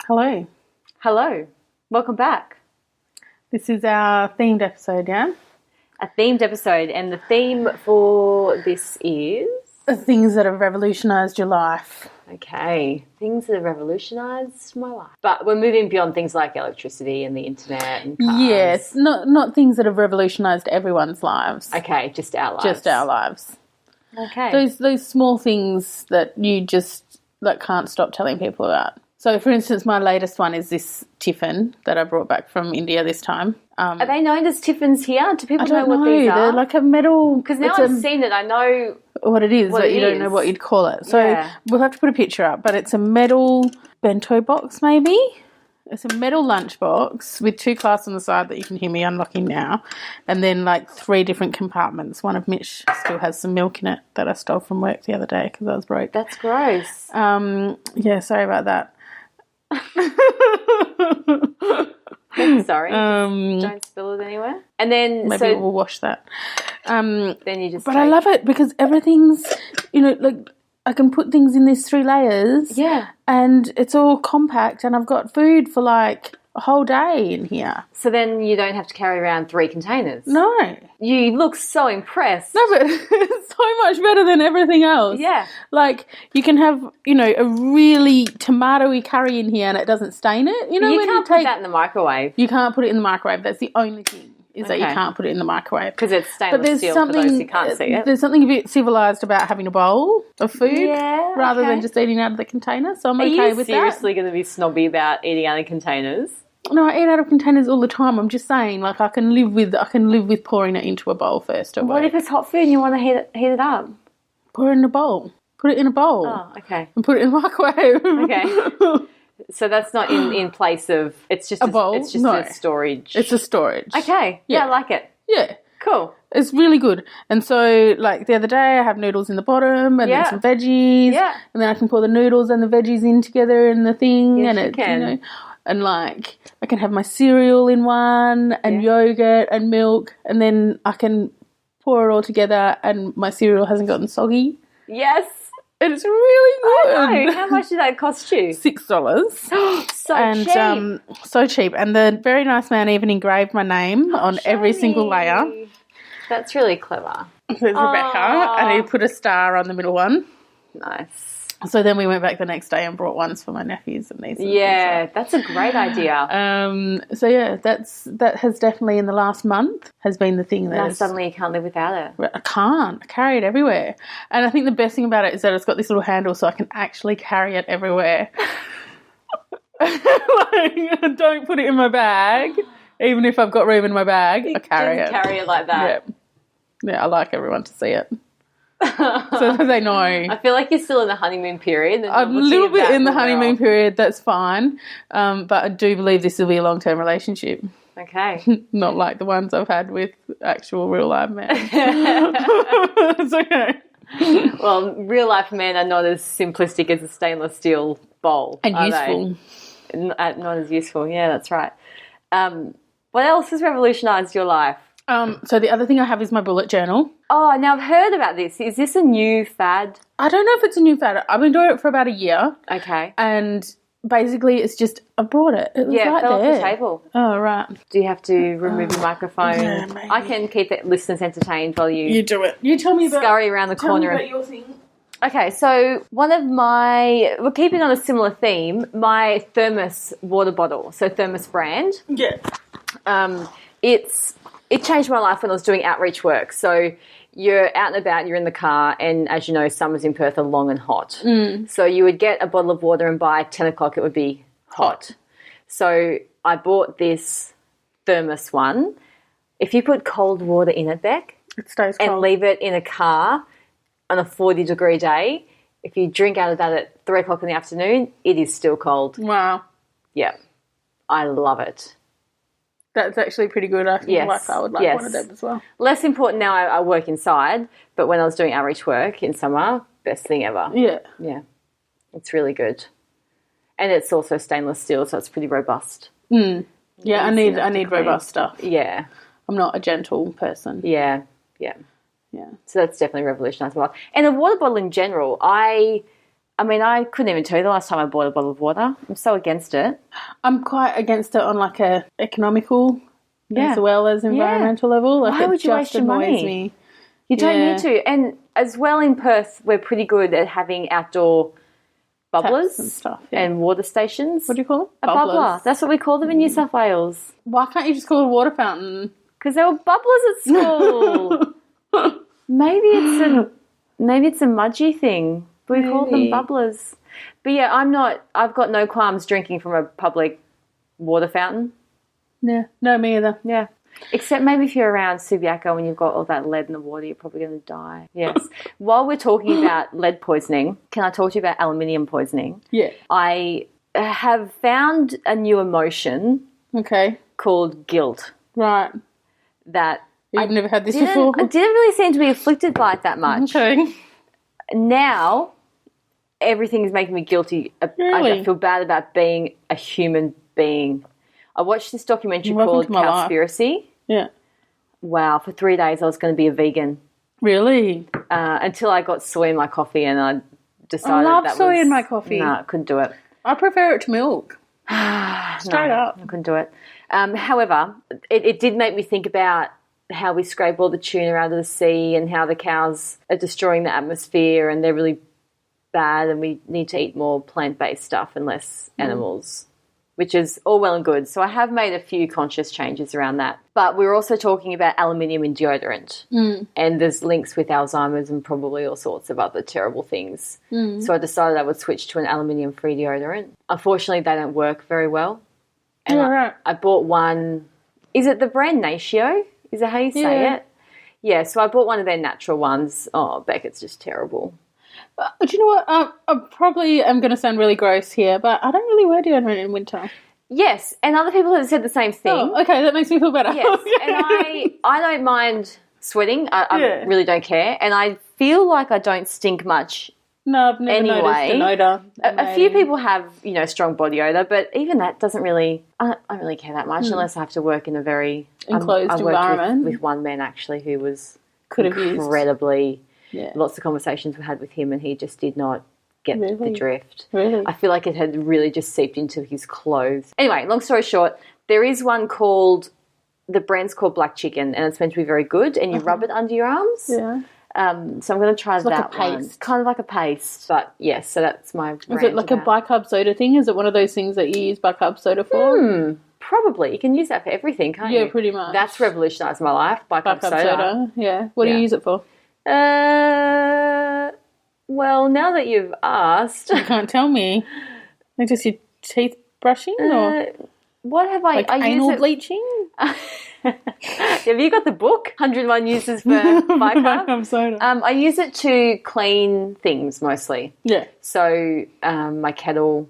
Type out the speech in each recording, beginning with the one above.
Hello. Hello. Welcome back. This is our themed episode, yeah? A themed episode, and the theme for this is... Things that have revolutionised your life. Okay. Things that have revolutionised my life. But we're moving beyond things like electricity and the internet and cars. Yes, not things that have revolutionised everyone's lives. Okay, just our lives. Just our lives. Okay. Those small things that you just can't stop telling people about. So, for instance, my latest one is this tiffin that I brought back from India this time. Are they known as tiffins here? Do people know what these are? They're like a metal... Because now I've seen it, I know... What it is, but you don't know what you'd call it. So we'll have to put a picture up, but it's a metal bento box maybe. It's a metal lunchbox with 2 clasps on the side that you can hear me unlocking now, and then 3 different compartments. One of which still has some milk in it that I stole from work the other day because I was broke. That's gross. Yeah, sorry about that. Sorry, don't spill it anywhere. And then maybe we'll wash that. Then you just. But I love it because everything's, I can put things in these 3 layers. Yeah. And it's all compact, and I've got food for a whole day in here. So then you don't have to carry around 3 containers. No. You look so impressed. No, but it's so much better than everything else. Yeah. You can have, a really tomatoey curry in here and it doesn't stain it. You can't put that in the microwave. You can't put it in the microwave. That's the only thing. That you can't put it in the microwave. Because it's stainless steel for those who can't see it. There's something a bit civilised about having a bowl of food rather than just eating out of the container, so I'm okay with that. Are you seriously going to be snobby about eating out of containers? No, I eat out of containers all the time. I'm just saying, I can live with pouring it into a bowl first. What if it's hot food and you want to heat it up? Pour it in a bowl. Put it in a bowl. Oh, okay. And put it in the microwave. Okay. So that's not in place of... It's just a bowl? It's just a storage. It's a storage. Okay. Yeah, I like it. Yeah. Cool. It's really good. And so, the other day, I have noodles in the bottom and then some veggies. Yeah. And then I can pour the noodles and the veggies in together in the thing. Yes, and you it's, can. And, I can have my cereal in one and yogurt and milk. And then I can pour it all together and my cereal hasn't gotten soggy. Yes. And it's really good. I know. How much did that cost you? $6. Cheap. So cheap. And the very nice man even engraved my name on every single layer. That's really clever. There's Rebecca, and he put a star on the middle one. Nice. So then we went back the next day and brought ones for my nephews and nieces. Yeah, that's a great idea. That has definitely in the last month has been the thing that... Now suddenly you can't live without it. I can't. I carry it everywhere. And I think the best thing about it is that it's got this little handle so I can actually carry it everywhere. Don't put it in my bag. Even if I've got room in my bag, I carry it. Carry it like that. Yeah, I like everyone to see it. So that they know. I feel like you're still in the honeymoon period. I'm a little bit in the honeymoon period, that's fine. But I do believe this will be a long-term relationship. Okay. Not like the ones I've had with actual real-life men. It's okay. Well, real-life men are not as simplistic as a stainless steel bowl. And useful. Not as useful, yeah, that's right. What else has revolutionised your life? So the other thing I have is my bullet journal. Oh, now I've heard about this. Is this a new fad? I don't know if it's a new fad. I've been doing it for about a year. Okay. And basically it's just, I brought it. It was right fell there. off the table. Oh, right. Do you have to remove your microphone? Yeah, maybe. I can keep the listeners entertained while you do it. You tell me about... Scurry around the corner. Tell me about your thing. Okay, so we're keeping on a similar theme, my thermos water bottle, so Thermos brand. Yeah. It changed my life when I was doing outreach work. So you're out and about, you're in the car, and as you know, summers in Perth are long and hot. So you would get a bottle of water and by 10 o'clock it would be hot. So I bought this thermos one. If you put cold water in it, Bec, it stays cold. And leave it in a car on a 40-degree day, if you drink out of that at 3 o'clock in the afternoon, it is still cold. Wow. Yeah. I love it. That's actually pretty good. I think I would like one of them as well. Less important now, I work inside, but when I was doing outreach work in summer, best thing ever. Yeah. Yeah. It's really good. And it's also stainless steel, so it's pretty robust. Yeah, I need robust stuff. Yeah. I'm not a gentle person. Yeah. Yeah. So that's definitely revolutionised my life. And a water bottle in general, I I mean, I couldn't even tell you the last time I bought a bottle of water. I'm so against it. I'm quite against it on like a economical as well as environmental level. Like, why would you waste your money? Me. You don't need to. And as well in Perth, we're pretty good at having outdoor bubblers and stuff, and water stations. What do you call them? A bubbler. That's what we call them in New South Wales. Why can't you just call it a water fountain? Because there were bubblers at school. Maybe it's a mudgy thing. We call them bubblers. But yeah, I've got no qualms drinking from a public water fountain. Yeah, no, me either. Yeah. Except maybe if you're around Subiaco and you've got all that lead in the water, you're probably going to die. Yes. While we're talking about lead poisoning, can I talk to you about aluminium poisoning? Yeah. I have found a new emotion. Okay. Called guilt. Right. That I've never had this before. I didn't really seem to be afflicted by it that much. Okay. Now, everything is making me guilty. Really? I feel bad about being a human being. I watched this documentary called Cowspiracy. Yeah. Wow, for 3 days I was going to be a vegan. Really? Until I got soy in my coffee and I decided I love soy in my coffee. No, I couldn't do it. I prefer it to milk. Straight up. I couldn't do it. However, it did make me think about how we scrape all the tuna out of the sea and how the cows are destroying the atmosphere and they're really bad and we need to eat more plant-based stuff and less animals, which is all well and good. So I have made a few conscious changes around that. But we were also talking about aluminium in deodorant and there's links with Alzheimer's and probably all sorts of other terrible things. So I decided I would switch to an aluminium-free deodorant. Unfortunately, they don't work very well. And I bought one. Is it the brand Natio? Is that how you say it? Yeah, so I bought one of their natural ones. Oh, Bec, it's just terrible. Do you know what? I probably am going to sound really gross here, but I don't really wear deodorant in winter. Yes, and other people have said the same thing. Oh, okay, that makes me feel better. Yes, and I don't mind sweating. I really don't care. And I feel like I don't stink much. No, I've never noticed an odour. A few people have, strong body odour, but even that doesn't really, I don't really care that much unless I have to work in a very enclosed environment. With one man actually who was could have incredibly, lots of conversations we had with him and he just did not get the drift. Really? I feel like it had really just seeped into his clothes. Anyway, long story short, there is one the brand's called Black Chicken and it's meant to be very good and you rub it under your arms. Yeah. So I'm going to try that like a one. paste. Kind of like a paste, but yes, so that's my Is it like a bicarb soda thing? Is it one of those things that you use bicarb soda for? Probably. You can use that for everything, can't you? Yeah, pretty much. That's revolutionised my life, bicarb soda. Yeah. What do you use it for? Well, now that you've asked... You can't tell me. Like just your teeth brushing or... What have I... Like I anal use bleaching? Have you got the book? 101 Uses for Bicarb? Bicarb soda. I use it to clean things mostly. Yeah. So my kettle,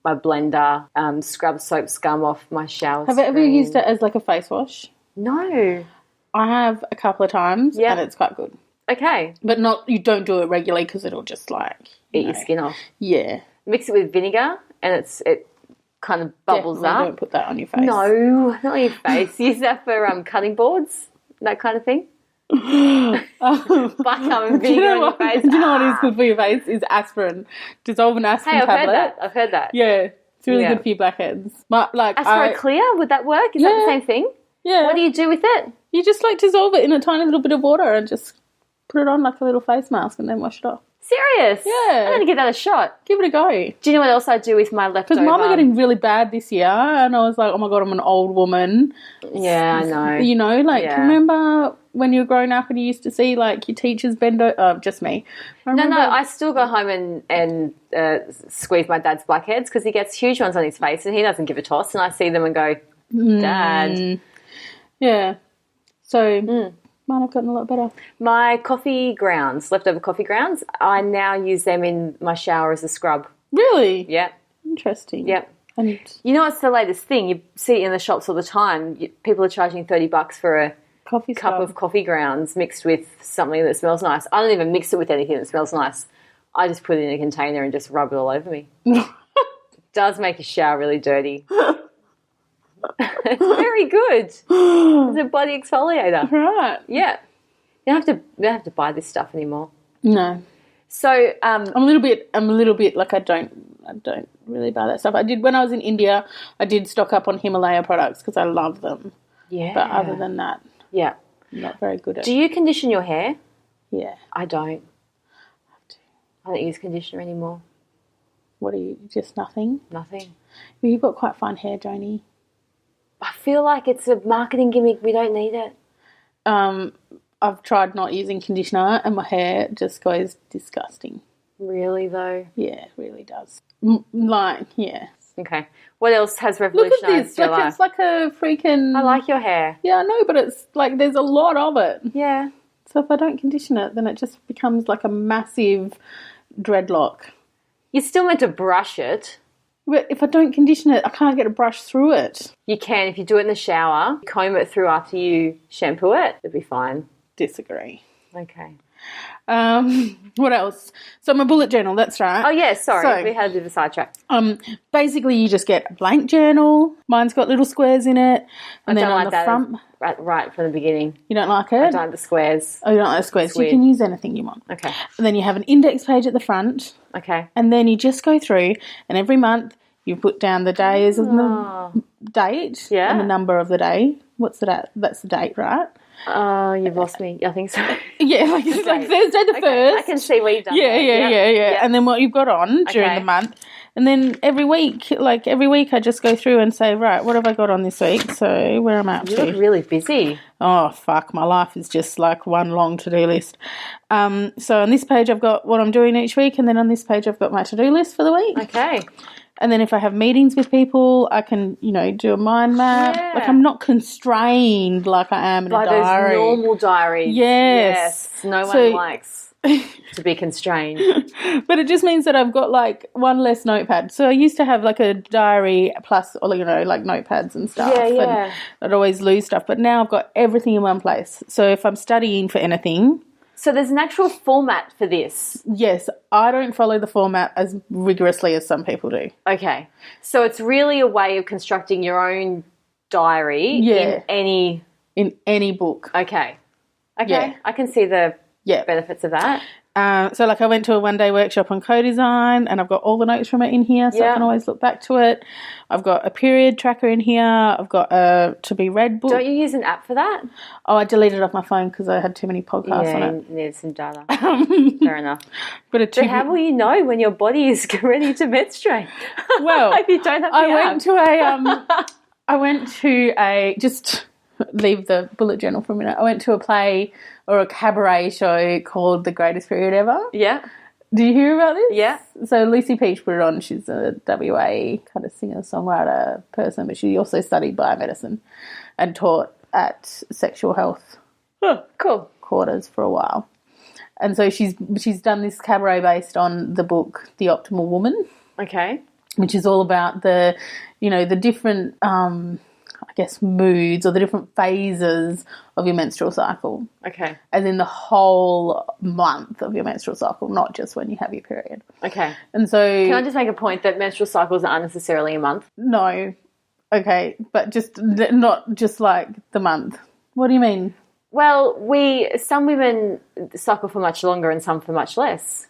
my blender, scrub soap scum off my shower Have you ever used it as like a face wash? No. I have a couple of times and it's quite good. Okay. But you don't do it regularly because it'll just eat your skin off. Yeah. Mix it with vinegar and it kind of bubbles Definitely up. Don't put that on your face. No, not on your face. Use that for cutting boards, that kind of thing. Bicarb and vinegar on your face. Do you know what is good for your face? Is aspirin. Dissolve an aspirin tablet. I've heard that. Yeah. It's really good for your blackheads. But Aspirin clear, would that work? Is that the same thing? Yeah. What do you do with it? You just dissolve it in a tiny little bit of water and just put it on like a little face mask and then wash it off. Serious? Yeah. I'm going to give that a shot. Give it a go. Do you know what else I do with my leftover? Because mine were getting really bad this year and I was like, oh my God, I'm an old woman. Yeah, I know. Remember when you were growing up and you used to see your teachers bend over? Just me. I still go home and squeeze my dad's blackheads because he gets huge ones on his face and he doesn't give a toss and I see them and go, Dad. Yeah. So... Mine have gotten a lot better. My leftover coffee grounds, I now use them in my shower as a scrub. Really? Yeah. Interesting. Yep. And you know what's the latest thing? You see it in the shops all the time. People are charging $30 for a cup of coffee grounds mixed with something that smells nice. I don't even mix it with anything that smells nice. I just put it in a container and just rub it all over me. It does make your shower really dirty. It's very good. It's a body exfoliator. Right. Yeah. You don't have to buy this stuff anymore. No. So I'm a little bit like I don't really buy that stuff. I did when I was in India. I did stock up on Himalaya products because I love them. Yeah. But other than that, yeah, I'm not very good at. Do you condition your hair? Yeah, I don't. I don't use conditioner anymore. What are you? Just nothing. Nothing. Well, you've got quite fine hair, Joni. I feel like it's a marketing gimmick. We don't need it. I've tried not using conditioner and my hair just goes disgusting. Really, though? Yeah, it really does. Yeah. Okay. What else has revolutionised your life? It's like a freaking... I like your hair. Yeah, I know, but it's like there's a lot of it. Yeah. So if I don't condition it, then it just becomes like a massive dreadlock. You're still meant to brush it. But if I don't condition it, I can't get a brush through it. You can if you do it in the shower. Comb it through after you shampoo it. It'll be fine. Disagree. Okay. What else? So my bullet journal, that's right. Oh, yeah, sorry. We had a bit of a sidetrack. Basically, you just get a blank journal. Mine's got little squares in it. And then on the front... Right from the beginning. You don't like it? I don't like the squares. Oh, you don't like the squares? You can use anything you want. Okay. And then you have an index page at the front. Okay. And then you just go through, and every month you put down the days and the date and the number of the day. What's the date? That's the date, right? Oh, you've lost me. I think so. Yeah, like Thursday the 1st. I can see where you've done that. Yeah. And then what you've got on during the month. And then every week I just go through and say, right, what have I got on this week? So where am I up to? You look really busy. Oh, fuck, my life is just like one long to-do list. So on this page I've got what I'm doing each week, and then on this page I've got my to-do list for the week. Okay. And then if I have meetings with people, I can, do a mind map. Yeah. Like I'm not constrained like I am in a diary. Those normal diaries. Yes. No one likes to be constrained. But it just means that I've got like one less notepad. So I used to have like a diary plus, like notepads and stuff. Yeah. And I'd always lose stuff. But now I've got everything in one place. So if I'm studying for anything... So there's an actual format for this? Yes, I don't follow the format as rigorously as some people do. Okay. So it's really a way of constructing your own diary in any book. Okay. Yeah. I can see the benefits of that. So like I went to a one-day workshop on co-design and I've got all the notes from it in here so I can always look back to it. I've got a period tracker in here. I've got a to-be-read book. Don't you use an app for that? Oh, I deleted it off my phone because I had too many podcasts on it. You needed some data. Fair enough. But how will you know when your body is ready to menstruate? Well, if you don't have the app. I went to a just leave the bullet journal for a minute. I went to a play or a cabaret show called The Greatest Period Ever. Yeah. Did you hear about this? Yeah. So Lucy Peach put it on. She's a WA kind of singer-songwriter person, but she also studied biomedicine and taught at sexual health quarters for a while. And so she's done this cabaret based on the book The Optimal Woman. Okay. Which is all about the different, moods or the different phases of your menstrual cycle. Okay. As in the whole month of your menstrual cycle, not just when you have your period. Okay. And so... Can I just make a point that menstrual cycles aren't necessarily a month? No. Okay. But not just like the month. What do you mean? Well, some women cycle for much longer and some for much less.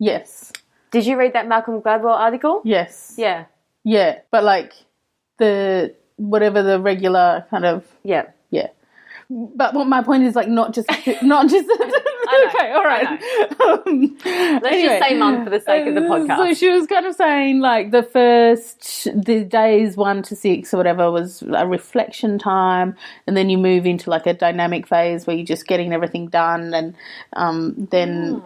Yes. Did you read that Malcolm Gladwell article? Yes. Yeah. Yeah. But like whatever the regular kind of... Yeah. Yeah. But what my point is like not just okay, all right. Let's just say month for the sake of the podcast. So she was kind of saying like the days 1 to 6 or whatever was a reflection time, and then you move into like a dynamic phase where you're just getting everything done, and then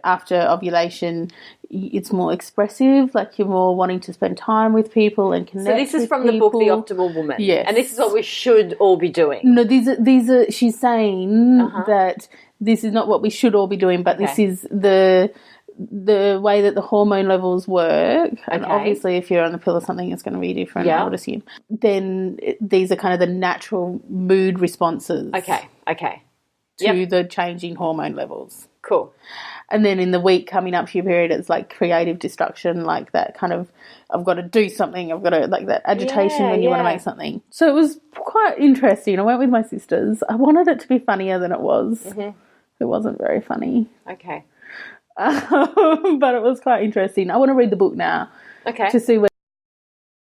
after ovulation it's more expressive, like you're more wanting to spend time with people and connect. So this is from the book The Optimal Woman. Yes. And this is what we should all be doing. No, these are she's saying that this is not what we should all be doing, but this is the way that the hormone levels work. And obviously if you're on the pill or something it's going to be different, I would assume. Then these are kind of the natural mood responses. Okay. To the changing hormone levels. Cool. And then in the week coming up to your period, it's like creative destruction, like that kind of, I've got to do something, I've got to, like that agitation when you want to make something. So it was quite interesting. I went with my sisters. I wanted it to be funnier than it was. Mm-hmm. It wasn't very funny. Okay. But it was quite interesting. I want to read the book now. Okay. To see where